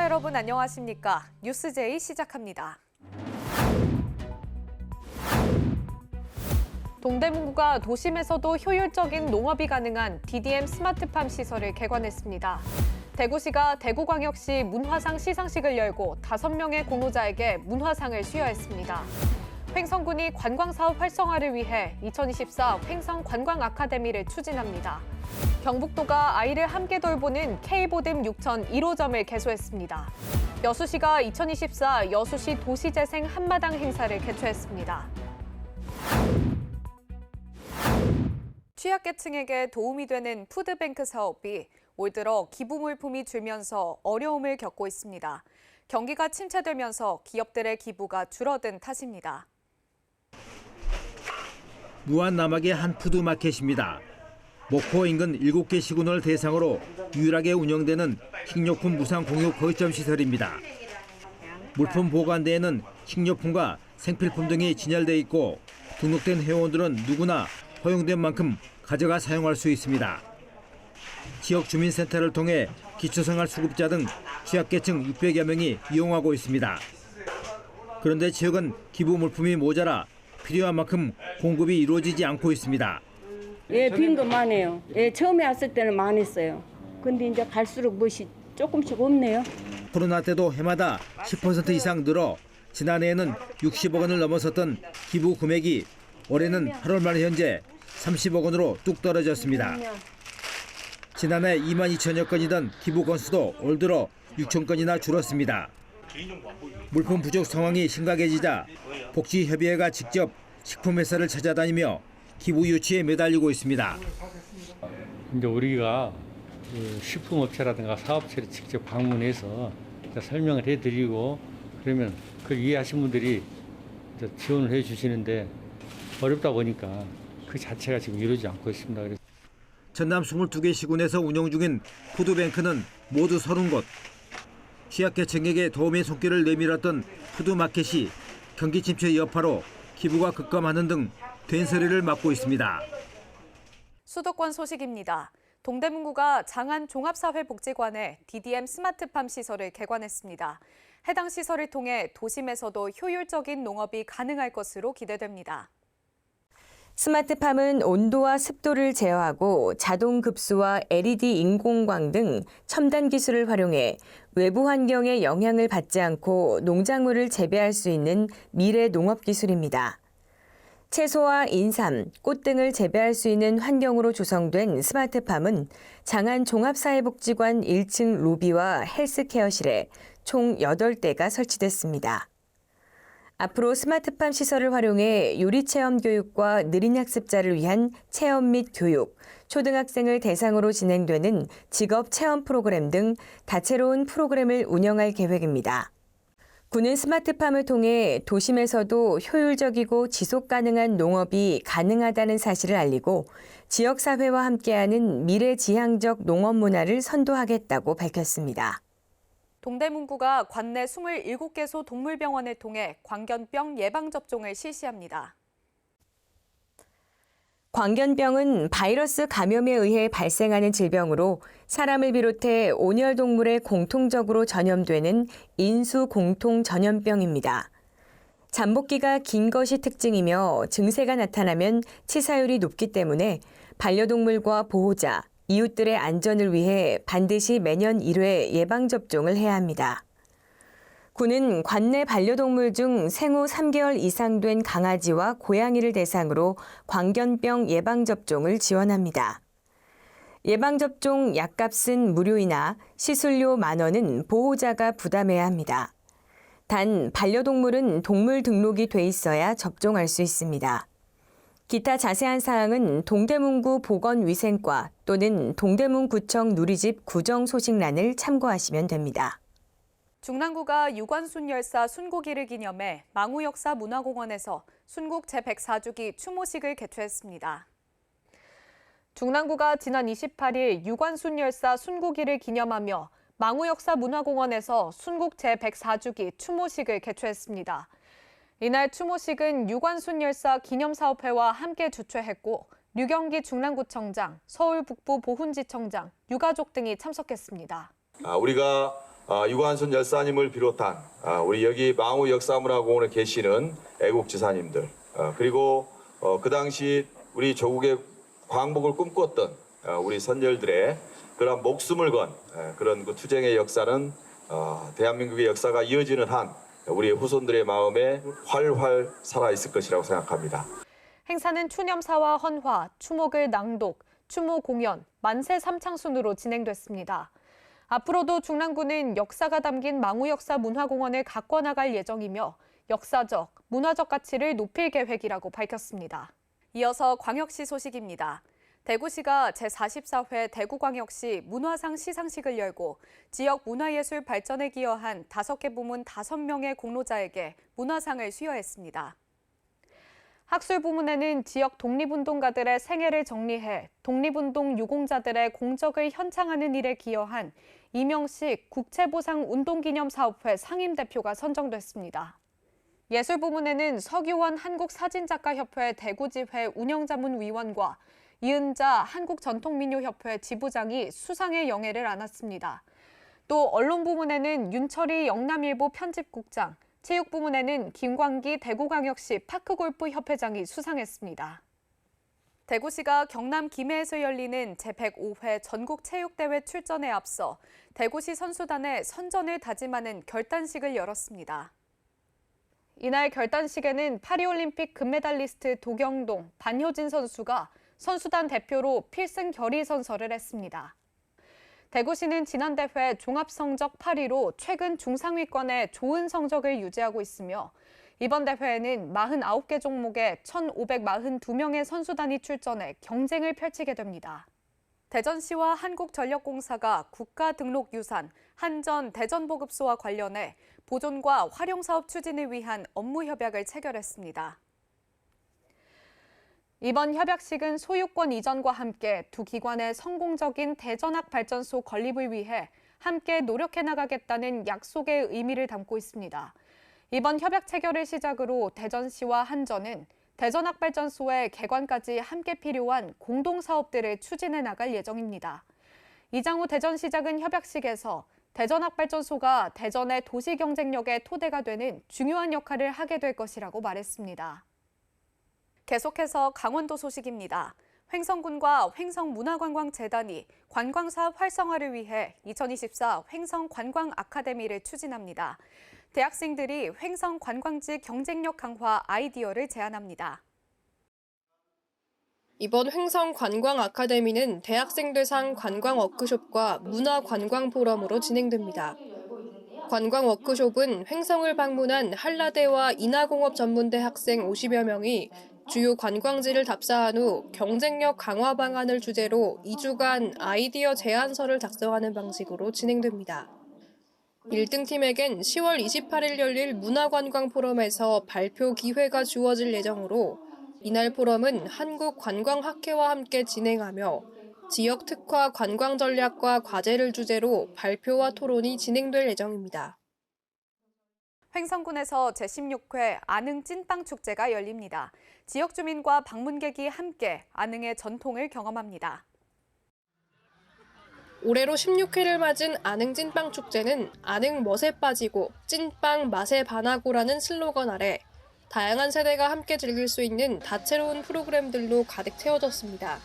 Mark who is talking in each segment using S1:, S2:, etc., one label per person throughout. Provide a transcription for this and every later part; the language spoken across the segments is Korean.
S1: 시청자 여러분 안녕하십니까? 뉴스제이 시작합니다. 동대문구가 도심에서도 효율적인 농업이 가능한 DDM 스마트팜 시설을 개관했습니다. 대구시가 대구광역시 문화상 시상식을 열고 5명의 공로자에게 문화상을 수여했습니다. 횡성군이 관광사업 활성화를 위해 2024 횡성 관광 아카데미를 추진합니다. 경북도가 아이를 함께 돌보는 K보듬 6000 1호점을 개소했습니다. 여수시가 2024 여수시 도시재생 한마당 행사를 개최했습니다. 취약계층에게 도움이 되는 푸드뱅크 사업이 올 들어 기부 물품이 줄면서 어려움을 겪고 있습니다. 경기가 침체되면서 기업들의 기부가 줄어든 탓입니다.
S2: 무안남악의 한 푸드마켓입니다. 목포 인근 7개 시군을 대상으로 유일하게 운영되는 식료품 무상 공유 거점 시설입니다. 물품 보관대에는 식료품과 생필품 등이 진열돼 있고 등록된 회원들은 누구나 허용된 만큼 가져가 사용할 수 있습니다. 지역 주민센터를 통해 기초생활수급자 등 취약계층 600여 명이 이용하고 있습니다. 그런데 지역은 기부 물품이 모자라 필요한 만큼 공급이 이루어지지 않고 있습니다.
S3: 예, 빈 거 많아요. 예, 처음에 왔을 때는 많았어요. 근데 이제 갈수록 무엇이 조금씩 없네요.
S2: 코로나 때도 해마다 10% 이상 늘어 지난해에는 60억 원을 넘어섰던 기부 금액이 올해는 8월 말 현재 30억 원으로 뚝 떨어졌습니다. 지난해 2만 2천여 건이던 기부 건수도 올 들어 6천 건이나 줄었습니다. 물품 부족 상황이 심각해지자 복지협의회가 직접 식품회사를 찾아다니며 기부 유치에 매달리고 있습니다.
S4: 이제 우리가 식품업체라든가 사업체를 직접 방문해서 설명을 해드리고 그러면 그걸 이해하신 분들이 지원을 해주시는데 어렵다 보니까 그 자체가 지금 이루어지지 않고 있습니다.
S2: 전남 22개 시군에서 운영 중인 푸드뱅크는 모두 30곳. 취약계층에게 도움의 손길을 내밀었던 푸드마켓이 경기 침체 여파로 기부가 급감하는 등 된서리를 맞고 있습니다.
S1: 수도권 소식입니다. 동대문구가 장안 종합사회복지관에 DDM 스마트팜 시설을 개관했습니다. 해당 시설을 통해 도심에서도 효율적인 농업이 가능할 것으로 기대됩니다.
S5: 스마트팜은 온도와 습도를 제어하고 자동 급수와 LED 인공광 등 첨단 기술을 활용해 외부 환경에 영향을 받지 않고 농작물을 재배할 수 있는 미래 농업 기술입니다. 채소와 인삼, 꽃 등을 재배할 수 있는 환경으로 조성된 스마트팜은 장안 종합사회복지관 1층 로비와 헬스케어실에 총 8대가 설치됐습니다. 앞으로 스마트팜 시설을 활용해 요리체험 교육과 느린 학습자를 위한 체험 및 교육, 초등학생을 대상으로 진행되는 직업체험 프로그램 등 다채로운 프로그램을 운영할 계획입니다. 구는 스마트팜을 통해 도심에서도 효율적이고 지속가능한 농업이 가능하다는 사실을 알리고 지역사회와 함께하는 미래지향적 농업 문화를 선도하겠다고 밝혔습니다.
S1: 동대문구가 관내 27개소 동물병원을 통해 광견병 예방접종을 실시합니다.
S5: 광견병은 바이러스 감염에 의해 발생하는 질병으로 사람을 비롯해 온열동물에 공통적으로 전염되는 인수공통전염병입니다. 잠복기가 긴 것이 특징이며 증세가 나타나면 치사율이 높기 때문에 반려동물과 보호자, 이웃들의 안전을 위해 반드시 매년 1회 예방접종을 해야 합니다. 구는 관내 반려동물 중 생후 3개월 이상 된 강아지와 고양이를 대상으로 광견병 예방접종을 지원합니다. 예방접종 약값은 무료이나 시술료 10,000원은 보호자가 부담해야 합니다. 단 반려동물은 동물 등록이 돼 있어야 접종할 수 있습니다. 기타 자세한 사항은 동대문구 보건위생과 또는 동대문구청 누리집 구정소식란을 참고하시면 됩니다.
S1: 중랑구가 유관순열사 순고기를 기념해 망우역사문화공원에서 순국 제104주기 추모식을 개최했습니다. 중랑구가 지난 28일 유관순열사 순고기를 기념하며 망우역사문화공원에서 순국 제104주기 추모식을 개최했습니다. 이날 추모식은 유관순열사 기념사업회와 함께 주최했고 류경기 중랑구청장, 서울북부 보훈지청장, 유가족 등이 참석했습니다.
S6: 우리가 유관순 열사님을 비롯한 우리 여기 망우 역사문화공원에 계시는 애국지사님들, 그리고 그 당시 우리 조국의 광복을 꿈꿨던 우리 선열들의 그런 목숨을 건 그런 그 투쟁의 역사는 대한민국의 역사가 이어지는 한 우리의 후손들의 마음에 활활 살아 있을 것이라고 생각합니다.
S1: 행사는 추념사와 헌화, 추목을 낭독, 추모 공연, 만세 삼창순으로 진행됐습니다. 앞으로도 중랑구는 역사가 담긴 망우역사문화공원을 가꿔나갈 예정이며 역사적, 문화적 가치를 높일 계획이라고 밝혔습니다. 이어서 광역시 소식입니다. 대구시가 제44회 대구광역시 문화상 시상식을 열고 지역 문화예술 발전에 기여한 5개 부문 5명의 공로자에게 문화상을 수여했습니다. 학술 부문에는 지역 독립운동가들의 생애를 정리해 독립운동 유공자들의 공적을 현창하는 일에 기여한 이명식 국채보상운동기념사업회 상임대표가 선정됐습니다. 예술 부문에는 서규원 한국사진작가협회 대구지회 운영자문위원과 이은자 한국전통민요협회 지부장이 수상의 영예를 안았습니다. 또 언론 부문에는 윤철희 영남일보 편집국장, 체육 부문에는 김광기 대구광역시 파크골프협회장이 수상했습니다. 대구시가 경남 김해에서 열리는 제105회 전국체육대회 출전에 앞서 대구시 선수단의 선전을 다짐하는 결단식을 열었습니다. 이날 결단식에는 파리올림픽 금메달리스트 도경동, 반효진 선수가 선수단 대표로 필승 결의선서를 했습니다. 대구시는 지난 대회 종합성적 8위로 최근 중상위권의 좋은 성적을 유지하고 있으며 이번 대회에는 49개 종목에 1,542명의 선수단이 출전해 경쟁을 펼치게 됩니다. 대전시와 한국전력공사가 국가등록유산 한전 대전보급소와 관련해 보존과 활용사업 추진을 위한 업무협약을 체결했습니다. 이번 협약식은 소유권 이전과 함께 두 기관의 성공적인 대전학 발전소 건립을 위해 함께 노력해 나가겠다는 약속의 의미를 담고 있습니다. 이번 협약 체결을 시작으로 대전시와 한전은 대전학 발전소의 개관까지 함께 필요한 공동사업들을 추진해 나갈 예정입니다. 이장우 대전시장은 협약식에서 대전학 발전소가 대전의 도시 경쟁력의 토대가 되는 중요한 역할을 하게 될 것이라고 말했습니다. 계속해서 강원도 소식입니다. 횡성군과 횡성문화관광재단이 관광사업 활성화를 위해 2024 횡성관광아카데미를 추진합니다. 대학생들이 횡성 관광지 경쟁력 강화 아이디어를 제안합니다.
S7: 이번 횡성 관광 아카데미는 대학생들 상 관광 워크숍과 문화 관광 포럼으로 진행됩니다. 관광 워크숍은 횡성을 방문한 한라대와 인하공업 전문대 학생 50여 명이 주요 관광지를 답사한 후 경쟁력 강화 방안을 주제로 2주간 아이디어 제안서를 작성하는 방식으로 진행됩니다. 1등 팀에겐 10월 28일 열릴 문화관광 포럼에서 발표 기회가 주어질 예정으로 이날 포럼은 한국관광학회와 함께 진행하며 지역 특화 관광 전략과 과제를 주제로 발표와 토론이 진행될 예정입니다.
S1: 횡성군에서 제16회 안흥 찐빵 축제가 열립니다. 지역 주민과 방문객이 함께 안흥의 전통을 경험합니다.
S7: 올해로 16회를 맞은 안흥 찐빵 축제는 안흥 멋에 빠지고 찐빵 맛에 반하고라는 슬로건 아래 다양한 세대가 함께 즐길 수 있는 다채로운 프로그램들로 가득 채워졌습니다.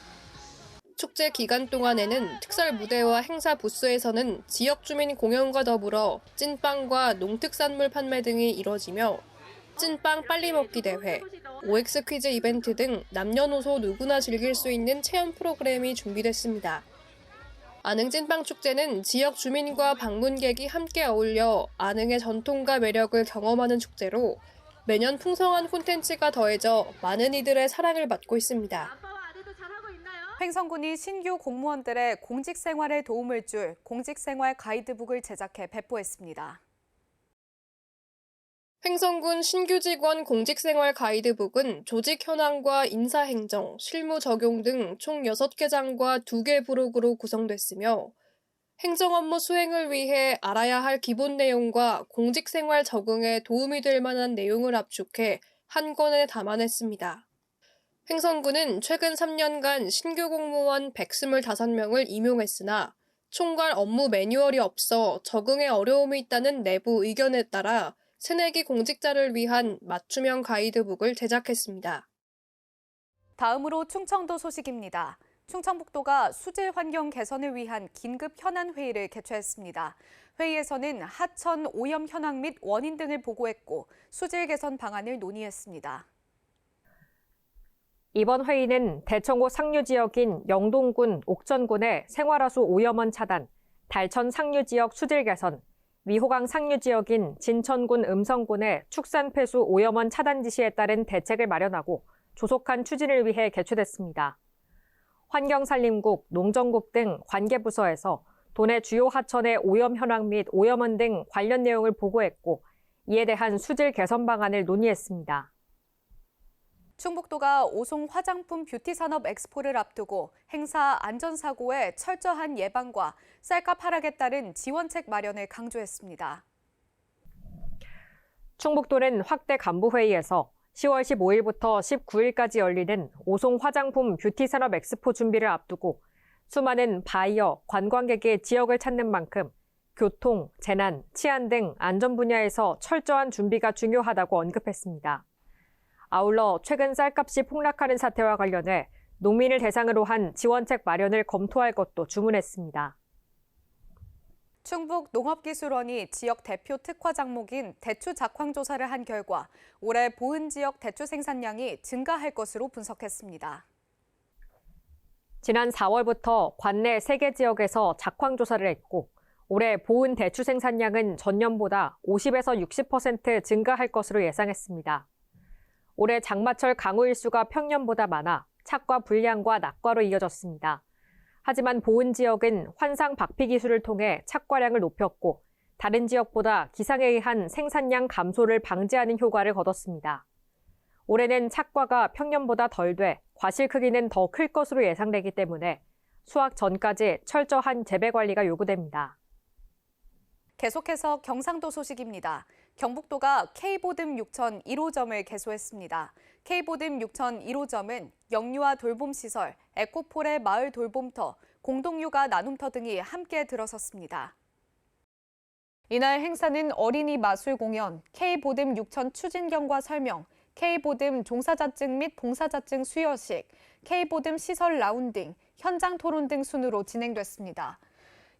S7: 축제 기간 동안에는 특설 무대와 행사 부스에서는 지역 주민 공연과 더불어 찐빵과 농특산물 판매 등이 이뤄지며 찐빵 빨리 먹기 대회, OX 퀴즈 이벤트 등 남녀노소 누구나 즐길 수 있는 체험 프로그램이 준비됐습니다. 안흥 찐빵 축제는 지역 주민과 방문객이 함께 어울려 안흥의 전통과 매력을 경험하는 축제로 매년 풍성한 콘텐츠가 더해져 많은 이들의 사랑을 받고 있습니다.
S1: 횡성군이 신규 공무원들의 공직 생활에 도움을 줄 공직생활 가이드북을 제작해 배포했습니다.
S7: 횡성군 신규 직원 공직생활 가이드북은 조직 현황과 인사행정, 실무 적용 등 총 6개 장과 2개 부록으로 구성됐으며 행정 업무 수행을 위해 알아야 할 기본 내용과 공직생활 적응에 도움이 될 만한 내용을 압축해 한 권에 담아냈습니다. 횡성군은 최근 3년간 신규 공무원 125명을 임용했으나 총괄 업무 매뉴얼이 없어 적응에 어려움이 있다는 내부 의견에 따라 새내기 공직자를 위한 맞춤형 가이드북을 제작했습니다.
S1: 다음으로 충청도 소식입니다. 충청북도가 수질 환경 개선을 위한 긴급 현안 회의를 개최했습니다. 회의에서는 하천 오염 현황 및 원인 등을 보고했고 수질 개선 방안을 논의했습니다.
S8: 이번 회의는 대청호 상류 지역인 영동군, 옥천군의 생활하수 오염원 차단, 달천 상류 지역 수질 개선, 미호강 상류 지역인 진천군, 음성군의 축산 폐수 오염원 차단 지시에 따른 대책을 마련하고 조속한 추진을 위해 개최됐습니다. 환경산림국, 농정국 등 관계부서에서 도내 주요 하천의 오염 현황 및 오염원 등 관련 내용을 보고했고 이에 대한 수질 개선 방안을 논의했습니다.
S1: 충북도가 오송 화장품 뷰티 산업 엑스포를 앞두고 행사 안전사고의 철저한 예방과 쌀값 하락에 따른 지원책 마련을 강조했습니다.
S8: 충북도는 확대 간부회의에서 10월 15일부터 19일까지 열리는 오송 화장품 뷰티 산업 엑스포 준비를 앞두고 수많은 바이어, 관광객이 지역을 찾는 만큼 교통, 재난, 치안 등 안전 분야에서 철저한 준비가 중요하다고 언급했습니다. 아울러 최근 쌀값이 폭락하는 사태와 관련해 농민을 대상으로 한 지원책 마련을 검토할 것도 주문했습니다.
S1: 충북 농업기술원이 지역 대표 특화 작목인 대추 작황 조사를 한 결과 올해 보은 지역 대추 생산량이 증가할 것으로 분석했습니다.
S8: 지난 4월부터 관내 3개 지역에서 작황 조사를 했고 올해 보은 대추 생산량은 전년보다 50에서 60% 증가할 것으로 예상했습니다. 올해 장마철 강우 일수가 평년보다 많아 착과 불량과 낙과로 이어졌습니다. 하지만 보은 지역은 환상 박피 기술을 통해 착과량을 높였고 다른 지역보다 기상에 의한 생산량 감소를 방지하는 효과를 거뒀습니다. 올해는 착과가 평년보다 덜 돼 과실 크기는 더 클 것으로 예상되기 때문에 수확 전까지 철저한 재배 관리가 요구됩니다.
S1: 계속해서 경상도 소식입니다. 경북도가 K보듬 6천 1호점을 개소했습니다. K보듬 6천 1호점은 영유아 돌봄시설, 에코폴의 마을 돌봄터, 공동육아 나눔터 등이 함께 들어섰습니다. 이날 행사는 어린이 마술 공연, K보듬 6천 추진경과 설명, K보듬 종사자증 및 봉사자증 수여식, K보듬 시설 라운딩, 현장 토론 등 순으로 진행됐습니다.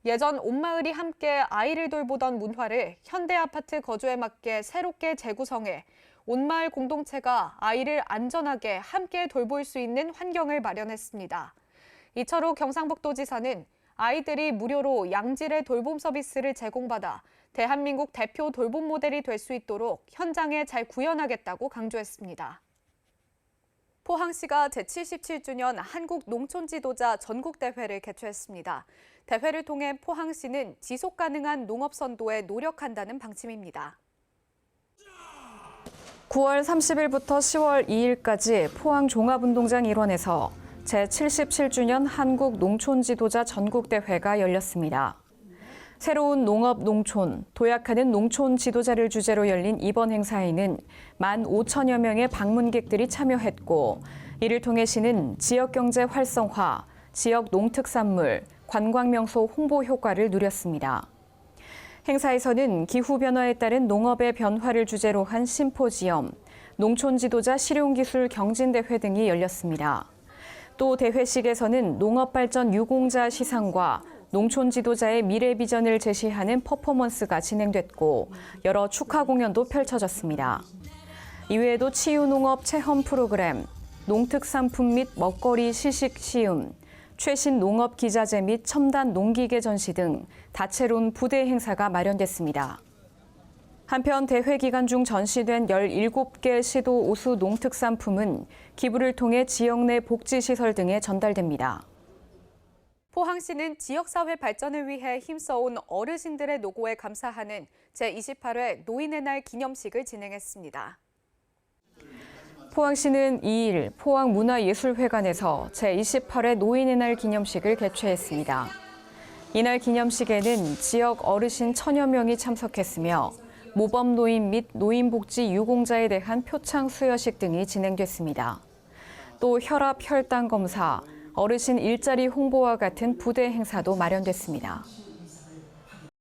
S1: 예전 온마을이 함께 아이를 돌보던 문화를 현대아파트 거주에 맞게 새롭게 재구성해 온마을 공동체가 아이를 안전하게 함께 돌볼 수 있는 환경을 마련했습니다. 이철호 경상북도지사는 아이들이 무료로 양질의 돌봄 서비스를 제공받아 대한민국 대표 돌봄 모델이 될 수 있도록 현장에 잘 구현하겠다고 강조했습니다. 포항시가 제77주년 한국농촌지도자 전국대회를 개최했습니다. 대회를 통해 포항시는 지속가능한 농업 선도에 노력한다는 방침입니다.
S9: 9월 30일부터 10월 2일까지 포항 종합운동장 일원에서 제77주년 한국농촌지도자 전국대회가 열렸습니다. 새로운 농업, 농촌, 도약하는 농촌 지도자를 주제로 열린 이번 행사에는 15,000여 명의 방문객들이 참여했고 이를 통해 시는 지역경제 활성화, 지역 농특산물, 관광명소 홍보 효과를 누렸습니다. 행사에서는 기후변화에 따른 농업의 변화를 주제로 한 심포지엄, 농촌지도자 실용기술 경진대회 등이 열렸습니다. 또 대회식에서는 농업발전 유공자 시상과 농촌 지도자의 미래 비전을 제시하는 퍼포먼스가 진행됐고 여러 축하 공연도 펼쳐졌습니다. 이외에도 치유농업 체험 프로그램, 농특산품 및 먹거리 시식 시음, 최신 농업 기자재 및 첨단 농기계 전시 등 다채로운 부대 행사가 마련됐습니다. 한편 대회 기간 중 전시된 17개 시도 우수 농특산품은 기부를 통해 지역 내 복지시설 등에 전달됩니다.
S1: 포항시는 지역사회 발전을 위해 힘써온 어르신들의 노고에 감사하는 제28회 노인의 날 기념식을 진행했습니다.
S9: 포항시는 2일 포항문화예술회관에서 제28회 노인의 날 기념식을 개최했습니다. 이날 기념식에는 지역 어르신 1000여 명이 참석했으며 모범 노인 및 노인복지 유공자에 대한 표창 수여식 등이 진행됐습니다. 또 혈압, 혈당 검사, 어르신 일자리 홍보와 같은 부대 행사도 마련됐습니다.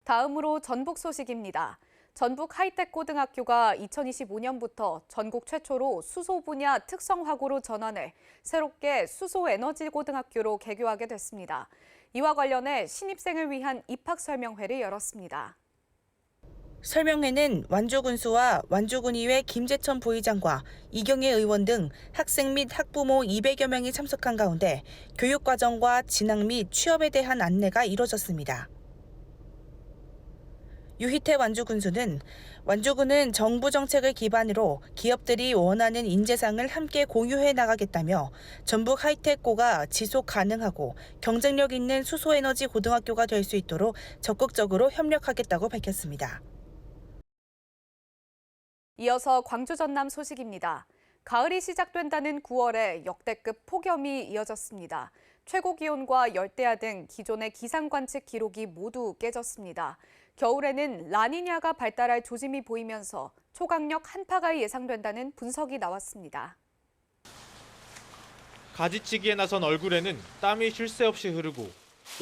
S1: 다음으로 전북 소식입니다. 전북 하이텍 고등학교가 2025년부터 전국 최초로 수소 분야 특성화고로 전환해 새롭게 수소 에너지 고등학교로 개교하게 됐습니다. 이와 관련해 신입생을 위한 입학 설명회를 열었습니다.
S10: 설명회는 완주군수와 완주군의회 김재천 부의장과 이경혜 의원 등 학생 및 학부모 200여 명이 참석한 가운데 교육과정과 진학 및 취업에 대한 안내가 이뤄졌습니다. 유희태 완주군수는 완주군은 정부 정책을 기반으로 기업들이 원하는 인재상을 함께 공유해 나가겠다며 전북 하이텍고가 지속 가능하고 경쟁력 있는 수소에너지 고등학교가 될 수 있도록 적극적으로 협력하겠다고 밝혔습니다.
S1: 이어서 광주 전남 소식입니다. 가을이 시작된다는 9월에 역대급 폭염이 이어졌습니다. 최고 기온과 열대야 등 기존의 기상 관측 기록이 모두 깨졌습니다. 겨울에는 라니냐가 발달할 조짐이 보이면서 초강력 한파가 예상된다는 분석이 나왔습니다.
S11: 가지치기에 나선 얼굴에는 땀이 쉴 새 없이 흐르고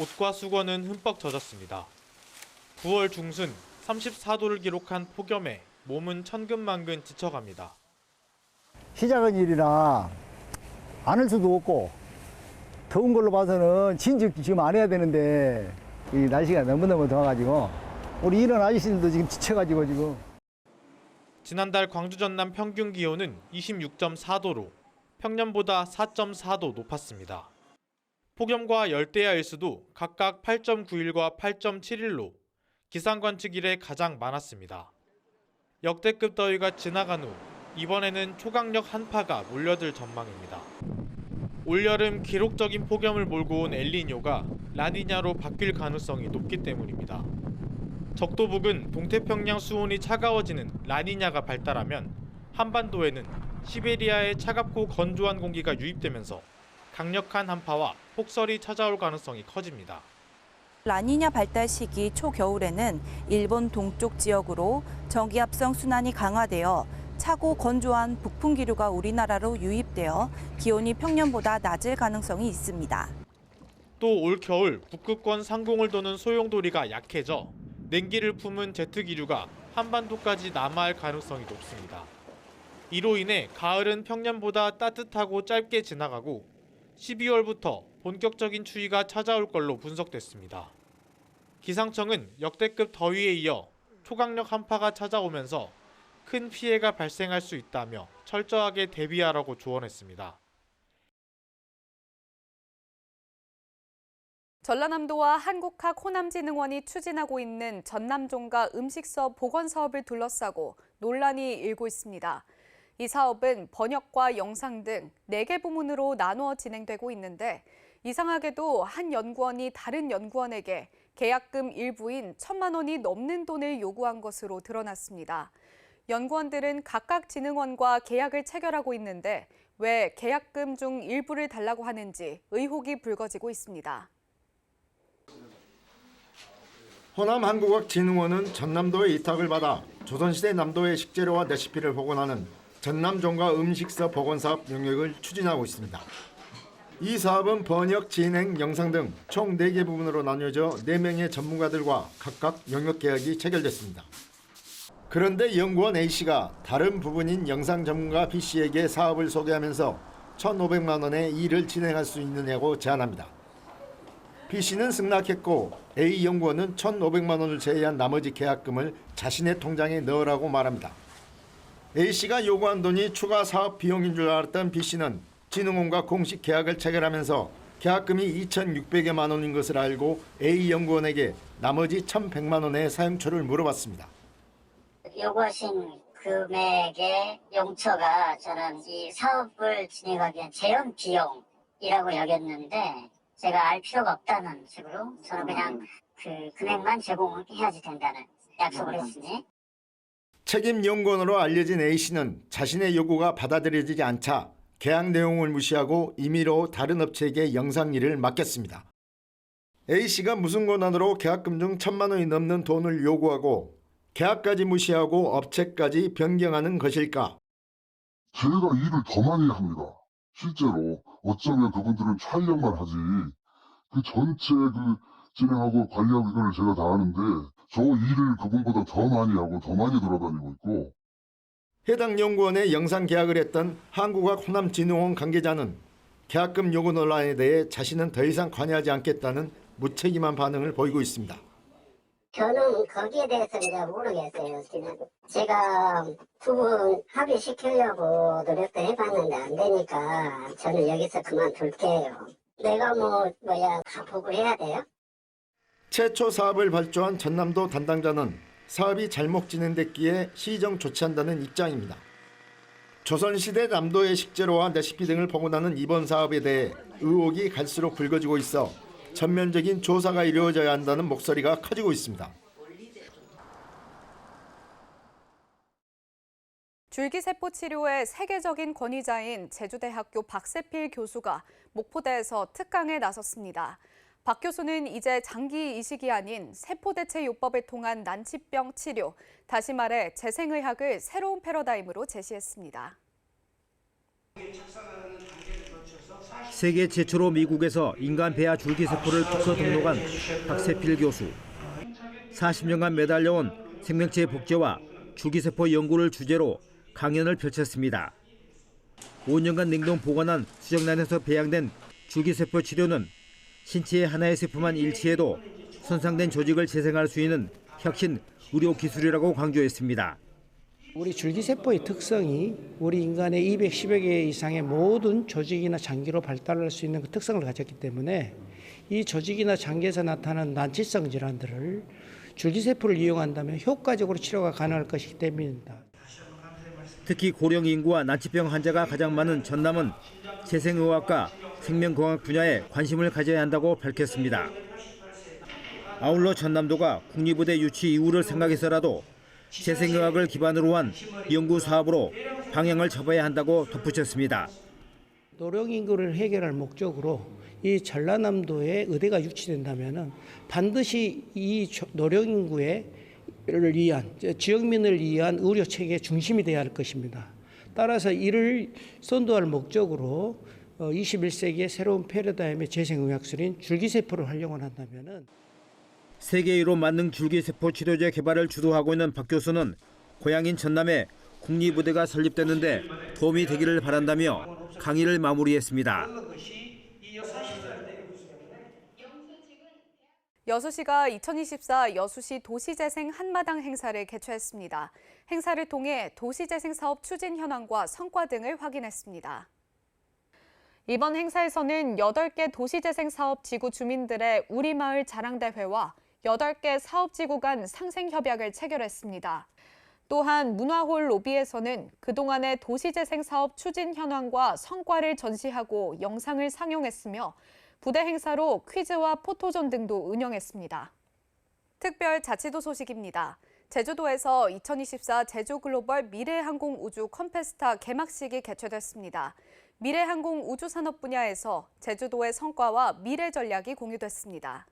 S11: 옷과 수건은 흠뻑 젖었습니다. 9월 중순 34도를 기록한 폭염에 몸은 천근만근 지쳐갑니다.
S12: 시작은 일이라 안 할 수도 없고 더운 걸로 봐서는 진즉 지금 안 해야 되는데 이 날씨가 너무너무 더워가지고 우리 이런 아저씨들도 지금 지쳐가지고 지금.
S11: 지난달 광주 전남 평균 기온은 26.4도로 평년보다 4.4도 높았습니다. 폭염과 열대야 일수도 각각 8.91과 8.71로 기상 관측 이래 가장 많았습니다. 역대급 더위가 지나간 후 이번에는 초강력 한파가 몰려들 전망입니다. 올여름 기록적인 폭염을 몰고 온 엘니뇨가 라니냐로 바뀔 가능성이 높기 때문입니다. 적도북은 동태평양 수온이 차가워지는 라니냐가 발달하면 한반도에는 시베리아의 차갑고 건조한 공기가 유입되면서 강력한 한파와 폭설이 찾아올 가능성이 커집니다.
S13: 라니냐 발달 시기 초겨울에는 일본 동쪽 지역으로 저기압성 순환이 강화되어 차고 건조한 북풍 기류가 우리나라로 유입되어 기온이 평년보다 낮을 가능성이 있습니다.
S11: 또 올 겨울 북극권 상공을 도는 소용돌이가 약해져 냉기를 품은 제트 기류가 한반도까지 남하할 가능성이 높습니다. 이로 인해 가을은 평년보다 따뜻하고 짧게 지나가고 12월부터 본격적인 추위가 찾아올 걸로 분석됐습니다. 기상청은 역대급 더위에 이어 초강력 한파가 찾아오면서 큰 피해가 발생할 수 있다며 철저하게 대비하라고 조언했습니다.
S1: 전라남도와 한국학 호남진흥원이 추진하고 있는 전남종가 음식서 복원 사업을 둘러싸고 논란이 일고 있습니다. 이 사업은 번역과 영상 등 4개 부문으로 나누어 진행되고 있는데 이상하게도 한 연구원이 다른 연구원에게 계약금 일부인 1,000만 원이 넘는 돈을 요구한 것으로 드러났습니다. 연구원들은 각각 진흥원과 계약을 체결하고 있는데 왜 계약금 중 일부를 달라고 하는지 의혹이 불거지고 있습니다.
S14: 호남한국학진흥원은 전남도의 위탁을 받아 조선시대 남도의 식재료와 레시피를 복원하는 전남종가 음식서 복원사업 영역을 추진하고 있습니다. 이 사업은 번역, 진행, 영상 등 총 4개 부분으로 나뉘어져 4명의 전문가들과 각각 영역 계약이 체결됐습니다. 그런데 연구원 A씨가 다른 부분인 영상 전문가 B씨에게 사업을 소개하면서 1,500만 원의 일을 진행할 수 있느냐고 제안합니다. B씨는 승낙했고 A 연구원은 1,500만 원을 제외한 나머지 계약금을 자신의 통장에 넣으라고 말합니다. A씨가 요구한 돈이 추가 사업 비용인 줄 알았던 B씨는 진흥원과 공식 계약을 체결하면서 계약금이 2,600여만 원인 것을 알고 A 연구원에게 나머지 1,100만 원의 사용처를 물어봤습니다.
S15: 요구하신 금액의 용처가 저는 이 사업을 진행하기 위한 재현 비용이라고 여겼는데 제가 알 필요가 없다는 식으로 저는 그냥 그 금액만 제공해야지 된다는 약속을 했으니.
S14: 책임 연구원으로 알려진 A씨는 자신의 요구가 받아들여지지 않자 계약 내용을 무시하고 임의로 다른 업체에게 영상 일을 맡겼습니다. A씨가 무슨 권한으로 계약금 중 1,000만 원이 넘는 돈을 요구하고 계약까지 무시하고 업체까지 변경하는 것일까?
S16: 제가 일을 더 많이 합니다. 실제로 어쩌면 그분들은 촬영만 하지 그 전체 진행하고 관리하고 이거를 제가 다 하는데 저 일을 그분보다 더 많이 하고 더 많이 돌아다니고 있고.
S14: 해당 연구원에 영상 계약을 했던 한국학 호남진흥원 관계자는 계약금 요구 논란에 대해 자신은 더 이상 관여하지 않겠다는 무책임한 반응을 보이고 있습니다.
S15: 저는 거기에 대해서 이제 모르겠어요. 제가 두 분 합의시키려고 노력도 해봤는데 안 되니까 저는 여기서 그만둘게요. 내가 다 보고 해야 돼요?
S14: 최초 사업을 발주한 전남도 담당자는 사업이 잘못 진행됐기에 시정 조치한다는 입장입니다. 조선시대 남도의 식재료와 레시피 등을 복원하는 이번 사업에 대해 의혹이 갈수록 불거지고 있어 전면적인 조사가 이루어져야 한다는 목소리가 커지고 있습니다.
S1: 줄기세포 치료의 세계적인 권위자인 제주대학교 박세필 교수가 목포대에서 특강에 나섰습니다. 박 교수는 이제 장기 이식이 아닌 세포대체요법을 통한 난치병 치료, 다시 말해 재생의학을 새로운 패러다임으로 제시했습니다.
S2: 세계 최초로 미국에서 인간 배아 줄기세포를 특허 등록한 박세필 교수. 40년간 매달려온 생명체 복제와 줄기세포 연구를 주제로 강연을 펼쳤습니다. 5년간 냉동 보관한 수정란에서 배양된 줄기세포 치료는 신체의 하나의 세포만 일치해도 손상된 조직을 재생할 수 있는 혁신 의료 기술이라고 강조했습니다.
S17: 우리 줄기세포의 특성이 우리 인간의 210여 개 이상의 모든 조직이나 장기로 발달할 수 있는 그 특성을 가졌기 때문에 이 조직이나 장기에서 나타나는 난치성 질환들을 줄기세포를 이용한다면 효과적으로 치료가 가능할 것이기 때문입니다.
S2: 특히 고령 인구와 난치병 환자가 가장 많은 전남은 재생의학과 생명공학 분야에 관심을 가져야 한다고 밝혔습니다. 아울러 전남도가 국립의대 유치 이후를 생각해서라도 재생의학을 기반으로 한 연구 사업으로 방향을 잡아야 한다고 덧붙였습니다.
S17: 노령 인구를 해결할 목적으로 이 전라남도에 의대가 유치된다면 반드시 이 노령 인구를 위한 지역민을 위한 의료 체계의 중심이 되어야 할 것입니다. 따라서 이를 선도할 목적으로 21세기의 새로운 패러다임의 재생의학술인 줄기세포를 활용을 한다면은
S2: 세계 1호 만능 줄기세포 치료제 개발을 주도하고 있는 박 교수는 고향인 전남에 국립의대가 설립됐는데 도움이 되기를 바란다며 강의를 마무리했습니다.
S1: 여수시가 2024 여수시 도시재생 한마당 행사를 개최했습니다. 행사를 통해 도시재생 사업 추진 현황과 성과 등을 확인했습니다. 이번 행사에서는 8개 도시재생 사업 지구 주민들의 우리마을 자랑대회와 8개 사업지구 간 상생협약을 체결했습니다. 또한 문화홀 로비에서는 그동안의 도시재생 사업 추진 현황과 성과를 전시하고 영상을 상영했으며 부대 행사로 퀴즈와 포토존 등도 운영했습니다. 특별 자치도 소식입니다. 제주도에서 2024 제주글로벌 미래항공우주 컴페스타 개막식이 개최됐습니다. 미래항공 우주산업 분야에서 제주도의 성과와 미래 전략이 공유됐습니다.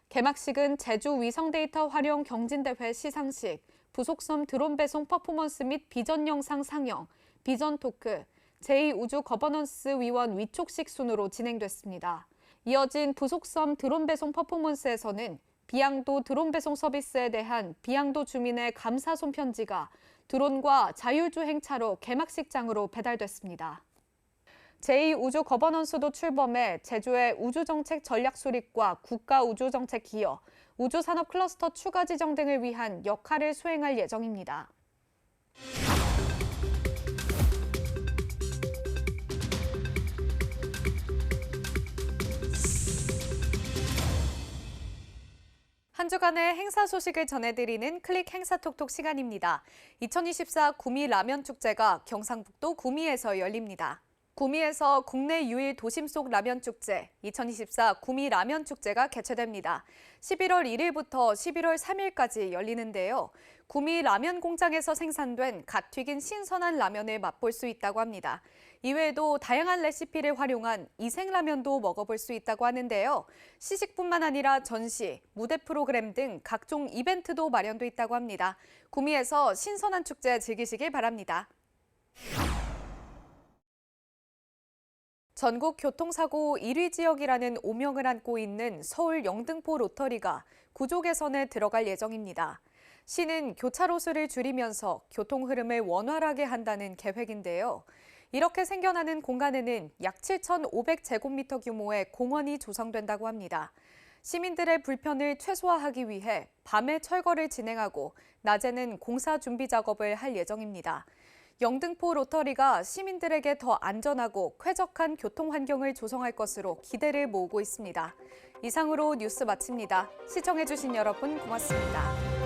S1: 개막식은 제주 위성 데이터 활용 경진대회 시상식, 부속섬 드론 배송 퍼포먼스 및 비전 영상 상영, 비전 토크, 제2우주 거버넌스 위원 위촉식 순으로 진행됐습니다. 이어진 부속섬 드론 배송 퍼포먼스에서는 비양도 드론 배송 서비스에 대한 비양도 주민의 감사 손편지가 드론과 자율주행차로 개막식장으로 배달됐습니다. 제2우주 거버넌스도 출범해 제주의 우주정책 전략 수립과 국가우주정책 기여, 우주산업 클러스터 추가 지정 등을 위한 역할을 수행할 예정입니다. 한 주간의 행사 소식을 전해드리는 클릭 행사톡톡 시간입니다. 2024 구미 라면 축제가 경상북도 구미에서 열립니다. 구미에서 국내 유일 도심 속 라면 축제 2024 구미 라면 축제가 개최됩니다. 11월 1일부터 11월 3일까지 열리는데요. 구미 라면 공장에서 생산된 갓 튀긴 신선한 라면을 맛볼 수 있다고 합니다. 이외에도 다양한 레시피를 활용한 이생라면도 먹어볼 수 있다고 하는데요. 시식뿐만 아니라 전시, 무대 프로그램 등 각종 이벤트도 마련돼 있다고 합니다. 구미에서 신선한 축제 즐기시길 바랍니다. 전국 교통사고 1위 지역이라는 오명을 안고 있는 서울 영등포 로터리가 구조 개선에 들어갈 예정입니다. 시는 교차로수를 줄이면서 교통 흐름을 원활하게 한다는 계획인데요. 이렇게 생겨나는 공간에는 약 7,500제곱미터 규모의 공원이 조성된다고 합니다. 시민들의 불편을 최소화하기 위해 밤에 철거를 진행하고 낮에는 공사 준비 작업을 할 예정입니다. 영등포 로터리가 시민들에게 더 안전하고 쾌적한 교통 환경을 조성할 것으로 기대를 모으고 있습니다. 이상으로 뉴스 마칩니다. 시청해주신 여러분 고맙습니다.